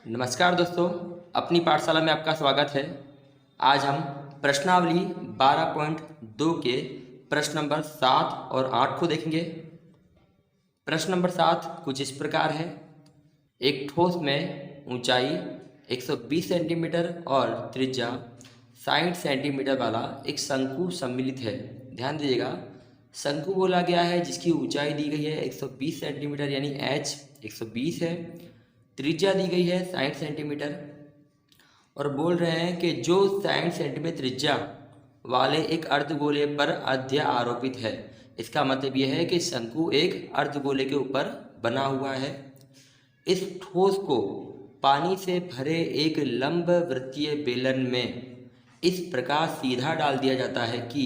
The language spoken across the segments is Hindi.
नमस्कार दोस्तों, अपनी पाठशाला में आपका स्वागत है। आज हम प्रश्नावली 12.2 के प्रश्न नंबर 7 और 8 को देखेंगे। प्रश्न नंबर 7 कुछ इस प्रकार है। एक ठोस में ऊंचाई 120 सेंटीमीटर और त्रिज्या 60 सेंटीमीटर वाला एक शंकु सम्मिलित है। ध्यान दीजिएगा, शंकु बोला गया है जिसकी ऊंचाई दी गई है 120 सेंटीमीटर यानी h 120 है, त्रिज्या दी गई है 60 सेंटीमीटर और बोल रहे हैं कि जो 60 सेंटीमीटर त्रिज्या वाले एक अर्धगोले पर अध्य आरोपित है। इसका मतलब यह है कि शंकु एक अर्धगोले के ऊपर बना हुआ है। इस ठोस को पानी से भरे एक लंब वृत्तीय बेलन में इस प्रकार सीधा डाल दिया जाता है कि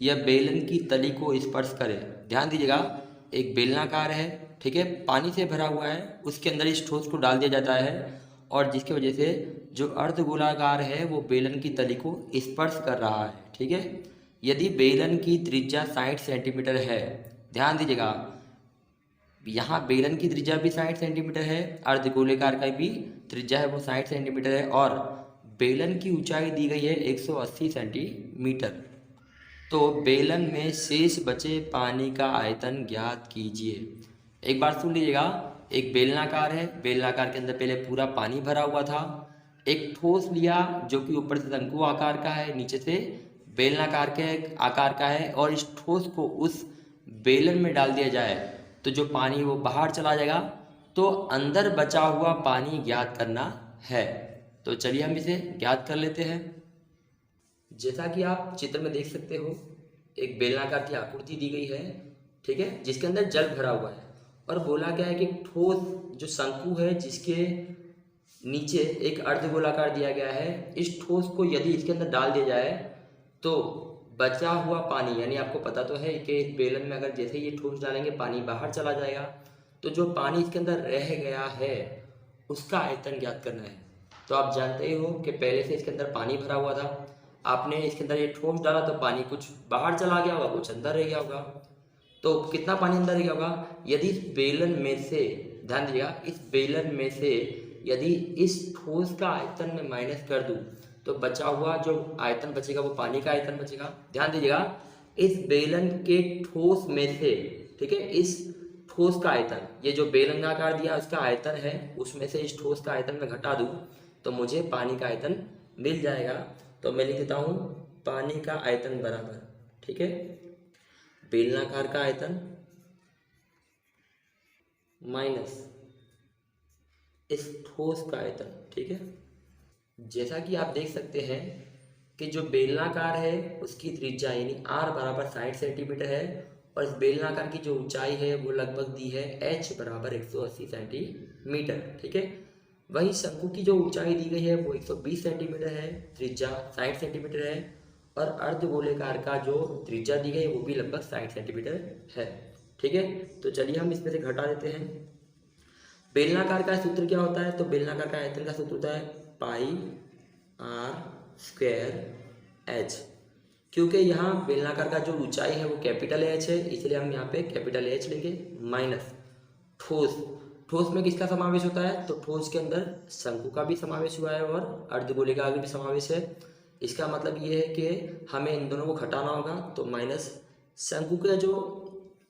यह बेलन की तली को स्पर्श करे। ध्यान दीजिएगा, एक बेलनाकार है, ठीक है, पानी से भरा हुआ है, उसके अंदर इस ठोस को डाल दिया जाता है और जिसकी वजह से जो अर्धगोलाकार है वो बेलन की तली को स्पर्श कर रहा है। ठीक है, यदि बेलन की त्रिज्या 60 सेंटीमीटर है, ध्यान दीजिएगा यहाँ बेलन की त्रिज्या भी 60 सेंटीमीटर है, अर्धगोलाकार का भी त्रिज्या है वो 60 सेंटीमीटर है और बेलन की ऊंचाई दी गई है 180 सेंटीमीटर। तो बेलन में शेष बचे पानी का आयतन ज्ञात कीजिए। एक बार सुन लीजिएगा, एक बेलनाकार है, बेलनाकार के अंदर पहले पूरा पानी भरा हुआ था। एक ठोस लिया जो कि ऊपर से शंकु आकार का है, नीचे से बेलनाकार के आकार का है और इस ठोस को उस बेलन में डाल दिया जाए तो जो पानी वो बाहर चला जाएगा। तो अंदर बचा हुआ पानी ज्ञात करना है। तो चलिए हम इसे ज्ञात कर लेते हैं। जैसा कि आप चित्र में देख सकते हो, एक बेलनाकार की आकृति दी गई है, ठीक है, जिसके अंदर जल भरा हुआ है और बोला गया है कि ठोस जो शंकु है जिसके नीचे एक अर्धगोलाकार दिया गया है, इस ठोस को यदि इसके अंदर डाल दिया जाए तो बचा हुआ पानी, यानी आपको पता तो है कि बेलन में अगर जैसे ये ठोस डालेंगे पानी बाहर चला जाएगा, तो जो पानी इसके अंदर रह गया है उसका आयतन ज्ञात करना है। तो आप जानते ही हो कि पहले से इसके अंदर पानी भरा हुआ था, आपने इसके अंदर ये ठोस डाला तो पानी कुछ बाहर चला गया होगा, कुछ अंदर रह गया होगा। तो कितना पानी अंदर रह गया होगा? यदि इस बेलन में से, ध्यान दीजिएगा, इस बेलन में से यदि इस ठोस का आयतन में माइनस कर दूं तो बचा हुआ जो आयतन बचेगा वो पानी का आयतन बचेगा। ध्यान दीजिएगा, इस बेलन के ठोस में से, ठीक है, इस ठोस का आयतन, ये जो बेलनाकार दिया उसका आयतन है, उसमें से इस ठोस का आयतन में घटा दूं तो मुझे पानी का आयतन मिल जाएगा। तो मैं लिख देता हूं पानी का आयतन बराबर, ठीक है, बेलनाकार का आयतन माइनस इस ठोस का आयतन। ठीक है, जैसा कि आप देख सकते हैं कि जो बेलनाकार है उसकी त्रिज्या यानी r बराबर 60 सेंटीमीटर है और इस बेलनाकार की जो ऊंचाई है वो लगभग दी है h बराबर 180 सेंटीमीटर। ठीक है, वही शंकु की जो ऊंचाई दी गई है वो 120 सेंटीमीटर है, त्रिज्या 60 सेंटीमीटर है और अर्धगोलाकार का जो त्रिज्या दी गई है वो भी लगभग 60 सेंटीमीटर है। ठीक है, तो चलिए हम इसमें से घटा देते हैं। बेलनाकार का सूत्र क्या होता है? तो बेलनाकार का आयतन का सूत्र होता है पाई r स्क्वायर h। क्योंकि यहाँ बेलनाकार का जो ऊंचाई है वो कैपिटल H है, इसलिए हम यहाँ पे कैपिटल H लेंगे, माइनस ठोस। ठोस में किसका समावेश होता है? तो ठोस के अंदर शंकु का भी समावेश हुआ है और अर्धगोलिका का भी समावेश है। इसका मतलब ये है कि हमें इन दोनों को घटाना होगा, तो माइनस शंकु का जो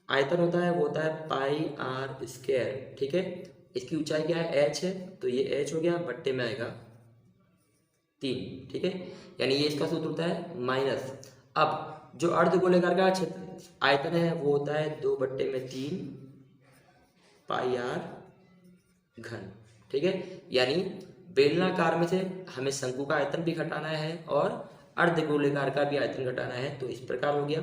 आयतन होता है वो होता है पाई r स्क्वायर। ठीक है, इसकी ऊंचाई क्या है? h है, तो ये h हो गया, बट्टे में आएगा 3। ठीक है, यानी ये इसका सूत्र होता है माइनस। अब जो अर्धगोलाकार का आयतन है वो होता है 2/3 पाई r घन। ठीक है, यानी बेलनाकार में से हमें शंकु का आयतन भी घटाना है और अर्धगोलाकार का भी आयतन घटाना है, तो इस प्रकार हो गया।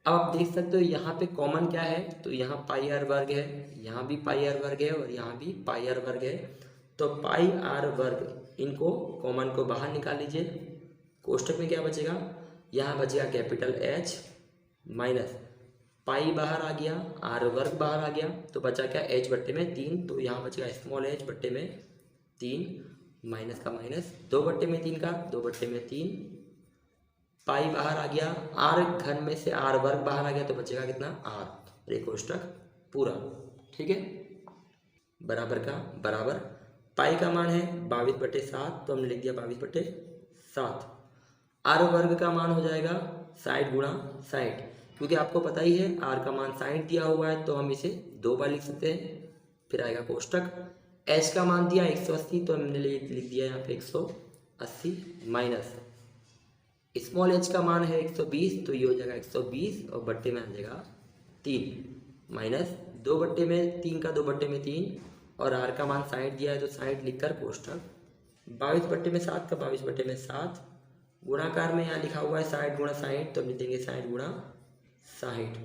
अब आप देख सकते हो यहाँ पे कॉमन क्या है? तो यहाँ पाई r वर्ग है, यहाँ भी पाई r वर्ग है और यहाँ भी पाई r वर्ग है। तो पाई r वर्ग, इनको कॉमन को बाहर निकाल लीजिए। कोष्टक में क्या बचेगा? यहाँ बचेगा कैपिटल H माइनस पाई बाहर आ गया, r वर्ग बाहर आ गया, तो बचा क्या? h/3। तो यहाँ बचेगा स्मॉल h/3 माइनस का माइनस 2/3 का 2/3 पाई बाहर आ गया, r घन में से r वर्ग बाहर आ गया, तो बचेगा कितना? r। कोष्टक पूरा। ठीक है, बराबर का बराबर पाई का मान है 22/7, तो हमने लिख दिया 22/7। आर वर्ग का मान हो जाएगा 60 गुणा 60, क्योंकि आपको पता ही है आर का मान 60 दिया हुआ है, तो हम इसे 2 बार लिख सकते हैं। फिर आएगा कोष्टक, एच का मान दिया 180, तो हमने लिख दिया यहाँ पे 180 माइनस स्मॉल एच का मान है 120, तो ये हो जाएगा 120 और बट्टे में आ जाएगा 3 माइनस 2/3 का 2/3 और आर का मान 60 दिया है, तो 60 लिखकर कोष्टक 22/7 का 22/7 गुणाकार में यहाँ लिखा हुआ है 60 गुणा 60, तो हम लिख देंगे 60 गुणा 60।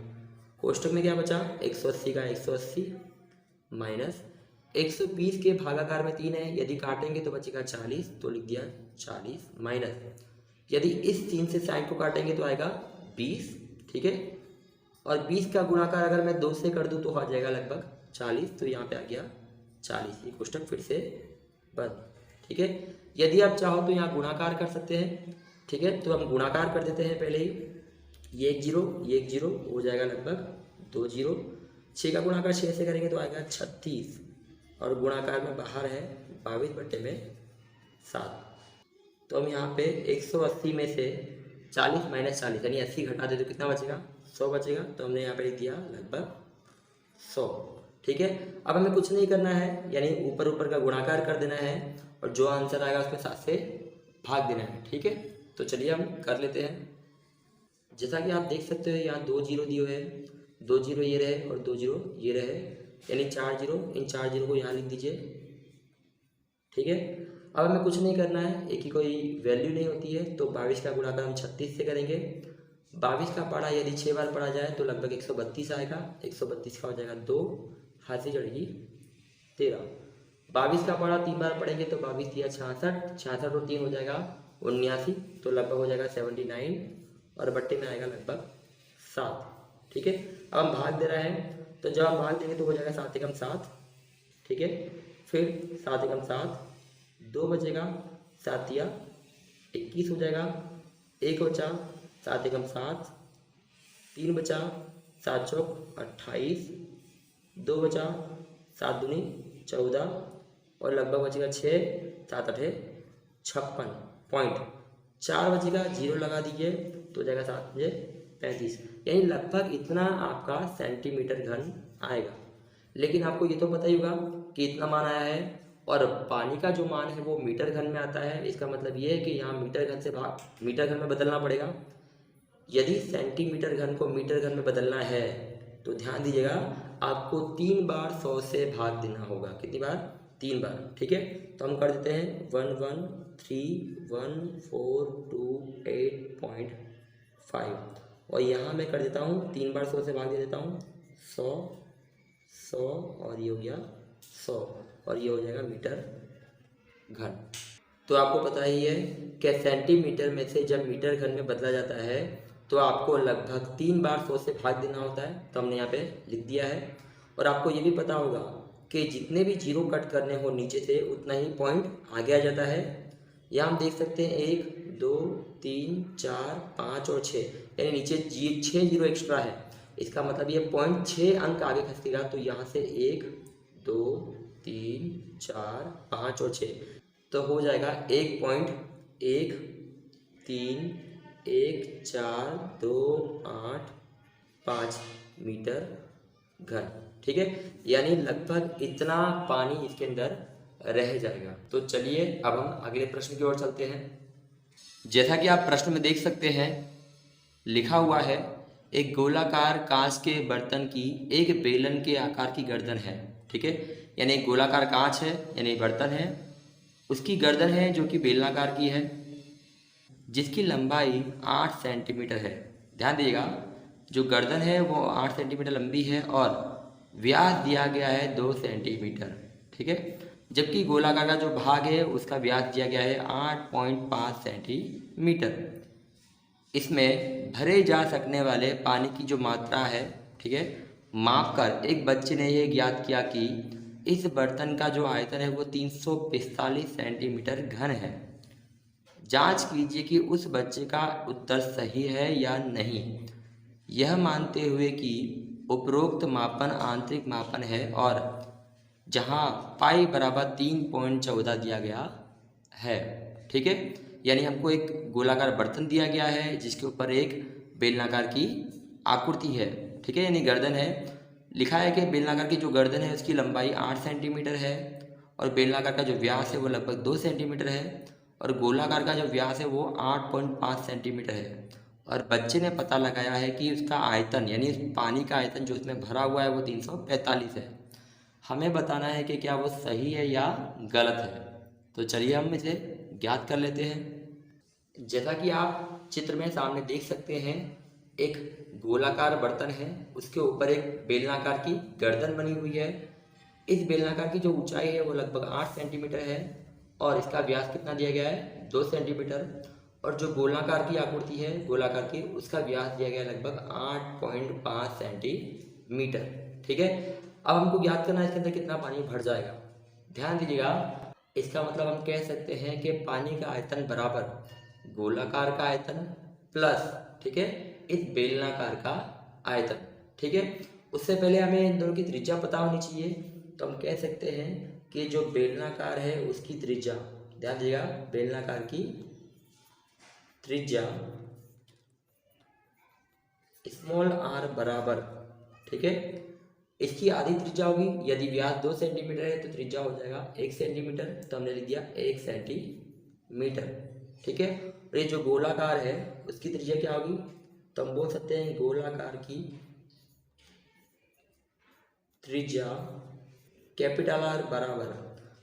कोष्टक में क्या बचा 180 का 180 माइनस 120 के भागाकार में 3 है, यदि काटेंगे तो बचेगा 40, तो लिख दिया 40 माइनस यदि इस 3 से 60 को काटेंगे तो आएगा 20, ठीक है। और 20 का गुणाकार अगर मैं 2 से कर दूं तो आ जाएगा लगभग 40, तो यहाँ पे आ गया 40। ये कोष्टक फिर से बंद, ठीक है। यदि आप चाहो तो यहाँ गुणाकार कर सकते हैं, ठीक है। तो हम गुणाकार कर देते हैं पहले ही, ये 1 0 ये 1 0 हो जाएगा लगभग 2 0। 6 का गुणाकार 6 से करेंगे तो आएगा 36 और गुणाकार में बाहर है 22/7। तो हम यहाँ पे 180 में से 40 माइनस 40 यानी 80 घटा दे तो कितना बचेगा 100 बचेगा, तो हमने यहाँ पे लिख दिया लगभग 100, ठीक है। अब हमें कुछ नहीं करना है, यानी ऊपर ऊपर का गुणाकार कर देना है और जो आंसर आएगा उसमें 7 से भाग देना है, ठीक है। तो चलिए हम कर लेते हैं। जैसा कि आप देख सकते हो यहाँ 2 0 दिए हुए हैं, 2 0 ये रहे और 2 0 ये रहे, यानी 4 0, इन 4 0 को यहाँ लिख दीजिए, ठीक है। अब हमें कुछ नहीं करना है, एक की कोई वैल्यू नहीं होती है, तो 22 का गुणाकार हम 36 से करेंगे। 22 का पढ़ा यदि 6 बार पढ़ा जाए तो लगभग 132 आएगा, 132 का हो जाएगा 2, हाथ से चढ़ेगी 13। 22 का पढ़ा 3 बार पढ़ेंगे तो 22 दिया 66, 66 और 3 हो जाएगा 79, तो लगभग हो जाएगा 79 और बट्टे में आएगा लगभग 7, ठीक है। अब हम भाग दे रहे हैं, तो जब हम भाग देंगे तो हो जाएगा 7 एकम 7, ठीक है। फिर 7 एकम 7 2 बचेगा, 7 या 21 हो जाएगा, 1 बचा 7 एकम 7, 3 बचा 7 चौक 28, 2 बचा 7 दूनी 14 और लगभग बचेगा 6, 7 8 56 पॉइंट, 4 बचेगा 0 लगा दीजिए तो जाएगा 7 5 35, यानी लगभग इतना आपका सेंटीमीटर घन आएगा। लेकिन आपको ये तो पता ही होगा कि इतना मान आया है और पानी का जो मान है वो मीटर घन में आता है। इसका मतलब ये है कि यहाँ मीटर घन से मीटर घन में बदलना पड़ेगा। यदि सेंटीमीटर घन को मीटर घन में बदलना है तो ध्यान दीजिएगा आपको 3 बार 100 से भाग देना होगा। कितनी बार 3 बार, ठीक है। तो हम कर देते हैं 1131428.5 और यहाँ मैं कर देता हूँ 3 बार 100 से भाग दे देता हूँ 100 100 और ये हो गया 100 और ये हो जाएगा मीटर घन। तो आपको पता ही है कि सेंटीमीटर में से जब मीटर घन में बदला जाता है तो आपको लगभग 3 बार 100 से भाग देना होता है, तो हमने यहाँ पे लिख दिया है। और आपको ये भी पता होगा कि जितने भी जीरो कट करने हो नीचे से उतना ही पॉइंट आगे आ जाता है। यहाँ हम देख सकते हैं 1 2 3 4 5 और 6, यानी नीचे 6 जीरो एक्स्ट्रा है। इसका मतलब ये पॉइंट 6 अंक आगे खसकेगा, तो यहाँ से 1 2 3 4 5 और 6 तो हो जाएगा 1.131428 मीटर घन, ठीक है। यानी लगभग इतना पानी इसके अंदर रह जाएगा। तो चलिए अब हम अगले प्रश्न की ओर चलते हैं। जैसा कि आप प्रश्न में देख सकते हैं लिखा हुआ है एक गोलाकार कांच के बर्तन की एक बेलन के आकार की गर्दन है, ठीक है। यानी एक गोलाकार कांच है यानी बर्तन है, उसकी गर्दन है जो कि बेलनाकार की है, जिसकी लंबाई 8 सेंटीमीटर है। ध्यान दीजिएगा जो गर्दन है वो 8 सेंटीमीटर लंबी है और व्यास दिया गया है 2 सेंटीमीटर, ठीक है। जबकि गोलाकार का जो भाग है उसका व्यास दिया गया है 8.5 सेंटीमीटर। इसमें भरे जा सकने वाले पानी की जो मात्रा है, ठीक है, मापकर एक बच्चे ने यह ज्ञात किया कि इस बर्तन का जो आयतन है वो 345 सेंटीमीटर घन है। जांच कीजिए कि उस बच्चे का उत्तर सही है या नहीं, यह मानते हुए कि उपरोक्त मापन आंतरिक मापन है और जहाँ पाई बराबर 3.14 दिया गया है। ठीक है, यानी हमको एक गोलाकार बर्तन दिया गया है जिसके ऊपर एक बेलनाकार की आकृति है। ठीक है, यानी गर्दन है। लिखा है कि बेलनाकार की जो गर्दन है उसकी लंबाई 8 सेंटीमीटर है और बेलनाकार का जो व्यास है वो लगभग 2 सेंटीमीटर है और गोलाकार का जो व्यास है वो 8.5 सेंटीमीटर है। और बच्चे ने पता लगाया है कि उसका आयतन यानी उस पानी का आयतन जो उसमें भरा हुआ है वो 345 है। हमें बताना है कि क्या वो सही है या गलत है। तो चलिए हम इसे ज्ञात कर लेते हैं। जैसा कि आप चित्र में सामने देख सकते हैं, एक गोलाकार बर्तन है, उसके ऊपर एक बेलनाकार की गर्दन बनी हुई है। इस बेलनाकार की जो ऊंचाई है वो लगभग 8 सेंटीमीटर है और इसका व्यास कितना दिया गया है, 2 सेंटीमीटर। और जो गोलाकार की आकृति है गोलाकार की, उसका व्यास दिया गया है लगभग 8.5 सेंटीमीटर। ठीक है, अब हमको ज्ञात करना है इसके अंदर कितना पानी भर जाएगा। ध्यान दीजिएगा, इसका मतलब हम कह सकते हैं कि पानी का आयतन बराबर गोलाकार का आयतन प्लस, ठीक है, इस बेलनाकार का आयतन। ठीक है, उससे पहले हमें इन दोनों की त्रिज्या पता होनी चाहिए। तो हम कह सकते हैं कि जो बेलनाकार है उसकी त्रिज्या, ध्यान दीजिएगा, बेलनाकार की त्रिज्या स्मॉल आर बराबर, ठीक है, इसकी आधी त्रिज्या होगी। यदि व्यास 2 सेंटीमीटर है तो त्रिज्या हो जाएगा 1 सेंटीमीटर, तो हमने लिख दिया 1 सेंटीमीटर। ठीक है, और ये जो गोलाकार है उसकी त्रिज्या क्या होगी, तो हम बोल सकते हैं गोलाकार की त्रिज्या कैपिटल आर बराबर,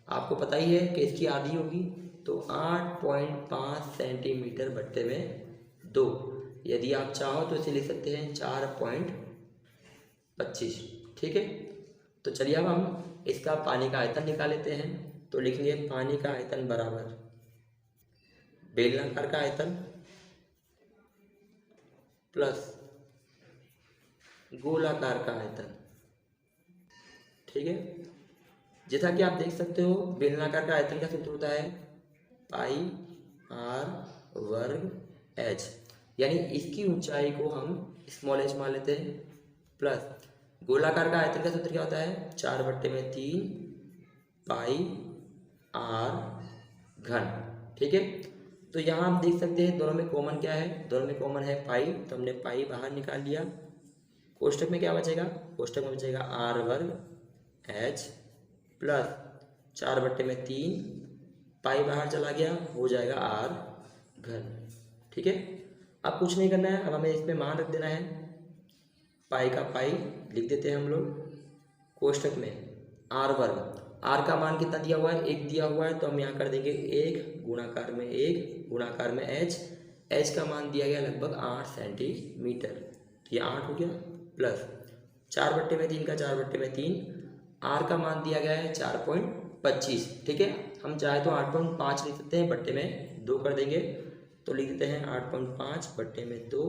आपको पता ही है कि इसकी आधी होगी, तो 8.5 सेंटीमीटर बट्टे में 2। यदि आप चाहो तो इसे लिख सकते हैं 4.25। ठीक है, तो चलिए अब हम इसका पानी का आयतन निकाल लेते हैं। तो लिखेंगे पानी का आयतन बराबर बेलनाकार का आयतन प्लस गोलाकार का आयतन। ठीक है, जैसा कि आप देख सकते हो बेलनाकार का आयतन का सूत्र होता है पाई आर वर्ग एच, यानी इसकी ऊंचाई को हम स्मॉल एच मान लेते हैं, प्लस गोलाकार का आयतन का सूत्र क्या होता है 4/3 पाई आर घन। ठीक है, तो यहाँ हम देख सकते हैं दोनों में कॉमन क्या है, दोनों में कॉमन है पाई, तो हमने पाई बाहर निकाल लिया। कोष्टक में क्या बचेगा, कोष्टक में बचेगा आर वर्ग एच प्लस 4/3 पाई बाहर चला गया, हो जाएगा आर घन। ठीक है, अब कुछ नहीं करना है, अब हमें इसमें मान रख देना है। पाई का पाई लिख देते हैं हम लोग, कोष्टक में आर वर्ग, आर का मान कितना दिया हुआ है, 1 दिया हुआ है, तो हम यहाँ कर देंगे 1 गुणाकार में 1 गुणाकार में एच, एच का मान दिया गया लगभग 8 सेंटीमीटर, तो ये 8 हो गया, प्लस 4/3 का 4/3, आर का मान दिया गया है 4.25। ठीक है, हम चाहे तो 8.5 लिख सकते हैं, बट्टे में 2 कर देंगे, तो लिख देते हैं 8.5 बट्टे में 2,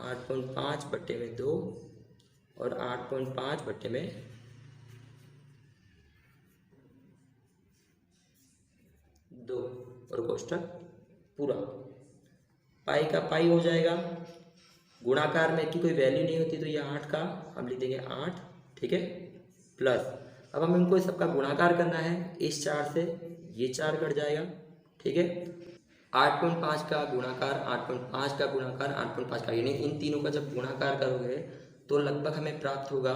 8.5 बट्टे में 2 और 8.5 बट्टे में 2 और कोष्टक पूरा। पाई का पाई हो जाएगा, गुणाकार में की कोई वैल्यू नहीं होती तो ये 8 का हम लिख देंगे 8। ठीक है, प्लस अब हम इनको सबका गुणाकार करना है, इस 4 से ये 4 कट जाएगा। ठीक है, 8.5 का गुणाकार 8.5 का गुणाकार 8.5 का, यानी इन तीनों का जब गुणाकार करोगे तो लगभग हमें प्राप्त होगा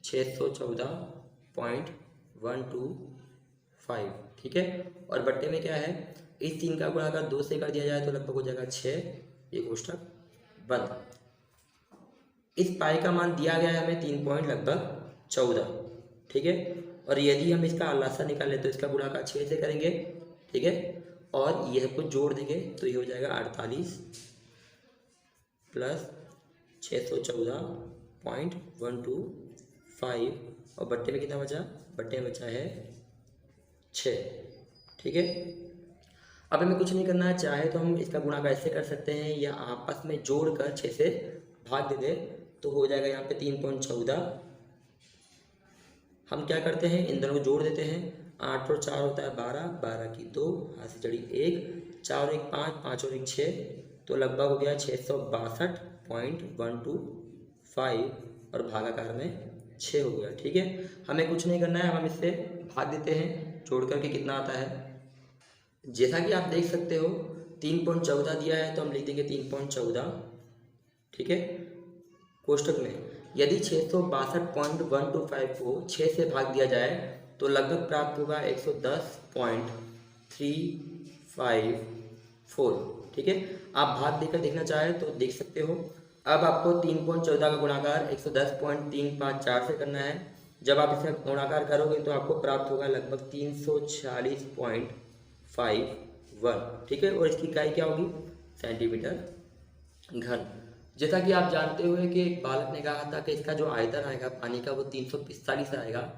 614.125। ठीक है, और बट्टे में क्या है, इस 3 का गुणाकार 2 से कर दिया जाए तो लगभग हो जाएगा 6, ये कोष्टक बंद। इस पाई का मान दिया गया है हमें 3.14। ठीक है, और यदि हम इसका आलासा निकालें तो इसका गुणाकार 6 से करेंगे। ठीक है, और ये सबको जोड़ देंगे तो ये हो जाएगा 48 प्लस 614.125 और बट्टे में कितना बचा, बट्टे में बचा है 6। ठीक है, अब हमें कुछ नहीं करना है, चाहे तो हम इसका गुणा कैसे कर सकते हैं या आपस में जोड़कर 6 से भाग दे दें तो हो जाएगा यहाँ पे 3.14। हम क्या करते हैं, इन दोनों को जोड़ देते हैं, 8 और 4 होता है 12, 12 की 2, हाथ से चढ़ी 1, 4 और 1 5, 5 और 1 6, तो लगभग हो गया 662.125 और भागाकार में 6 हो गया। ठीक है, हमें कुछ नहीं करना है, हम इससे भाग देते हैं, जोड़ करके कितना आता है। जैसा कि आप देख सकते हो 3.14 दिया है, तो हम लिख देंगे 3.14। ठीक है, कोष्टक में यदि 662.125 को 6 से भाग दिया जाए तो लगभग प्राप्त होगा 110.354। ठीक है, आप भाग देकर देखना चाहें तो देख सकते हो। अब आपको 3.14 का गुणाकार 110.354 से करना है। जब आप इसे गुणाकार करोगे तो आपको प्राप्त होगा लगभग 340.51। ठीक है, और इसकी इकाई क्या होगी, सेंटीमीटर घन। जैसा कि आप जानते हुए कि एक बालक ने कहा था कि इसका जो आयतन आएगा पानी का वो 345 आएगा,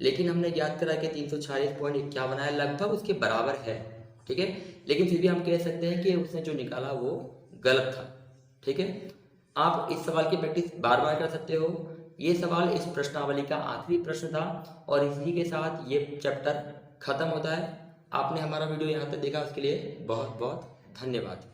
लेकिन हमने ज्ञात करा कि 346.51 आया, लगभग उसके बराबर है। ठीक है, लेकिन फिर भी हम कह सकते हैं कि उसने जो निकाला वो गलत था। ठीक है, आप इस सवाल की प्रैक्टिस बार बार कर सकते हो। ये सवाल इस प्रश्नावली का आखिरी प्रश्न था और इसी के साथ ये चैप्टर खत्म होता है। आपने हमारा वीडियो यहाँ तक देखा, उसके लिए बहुत बहुत धन्यवाद।